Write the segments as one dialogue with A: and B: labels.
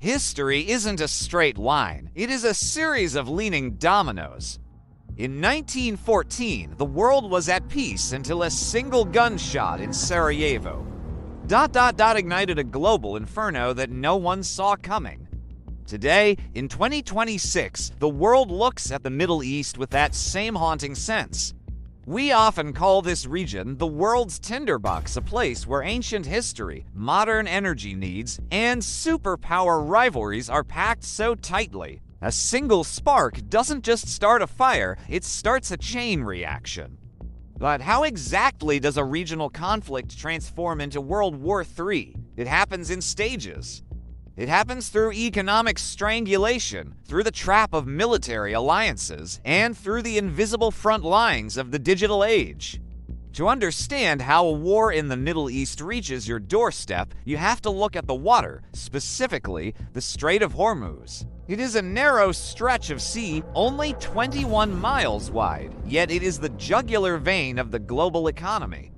A: History isn't a straight line, it is a series of leaning dominoes. In 1914, the world was at peace until a single gunshot in Sarajevo. Ignited a global inferno that no one saw coming. Today, in 2026, the world looks at the Middle East with that same haunting sense. We often call this region the world's tinderbox, a place where ancient history, modern energy needs, and superpower rivalries are packed so tightly. A single spark doesn't just start a fire, it starts a chain reaction. But how exactly does a regional conflict transform into World War III? It happens in stages. It happens through economic strangulation, through the trap of military alliances, and through the invisible front lines of the digital age. To understand how a war in the Middle East reaches your doorstep, you have to look at the water, specifically the Strait of Hormuz. It is a narrow stretch of sea, only 21 miles wide, yet it is the jugular vein of the global economy.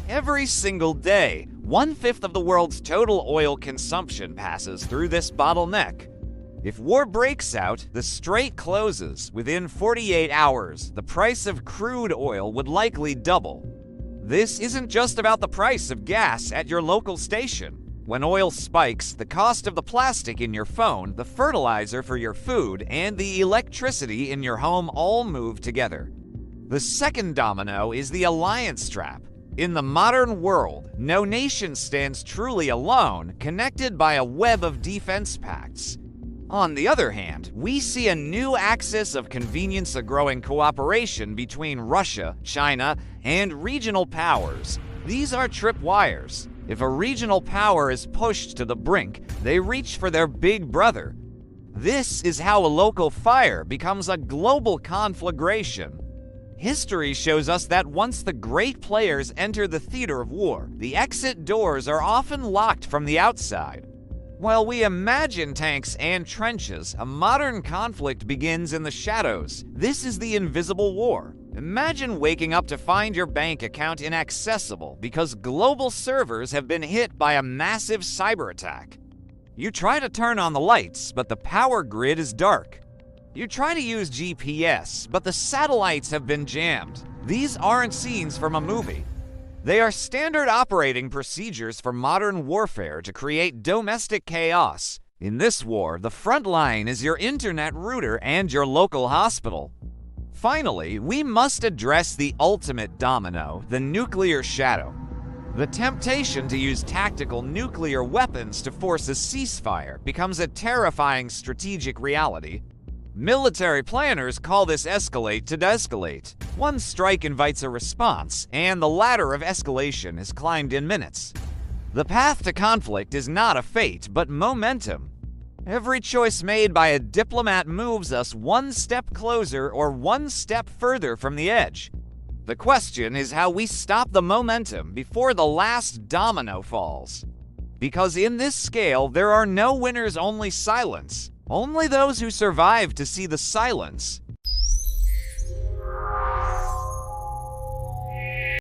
A: Every single day, 1/5 of the world's total oil consumption passes through this bottleneck. If war breaks out, the strait closes. Within 48 hours, the price of crude oil would likely double. This isn't just about the price of gas at your local station. When oil spikes, the cost of the plastic in your phone, the fertilizer for your food, and the electricity in your home all move together. The second domino is the alliance trap. In the modern world, no nation stands truly alone, connected by a web of defense pacts. On the other hand, we see a new axis of convenience, a growing cooperation between Russia, China, and regional powers. These are tripwires. If a regional power is pushed to the brink, they reach for their big brother. This is how a local fire becomes a global conflagration. History shows us that once the great players enter the theater of war, the exit doors are often locked from the outside. While we imagine tanks and trenches, a modern conflict begins in the shadows. This is the invisible war. Imagine waking up to find your bank account inaccessible because global servers have been hit by a massive cyber attack. You try to turn on the lights, but the power grid is dark. You try to use GPS, but the satellites have been jammed. These aren't scenes from a movie. They are standard operating procedures for modern warfare to create domestic chaos. In this war, the front line is your internet router and your local hospital. Finally, we must address the ultimate domino, the nuclear shadow. The temptation to use tactical nuclear weapons to force a ceasefire becomes a terrifying strategic reality. Military planners call this escalate to de-escalate. One strike invites a response, and the ladder of escalation is climbed in minutes. The path to conflict is not a fate, but momentum. Every choice made by a diplomat moves us one step closer or one step further from the edge. The question is how we stop the momentum before the last domino falls. Because in this scale, there are no winners, only silence. Only those who survive to see the silence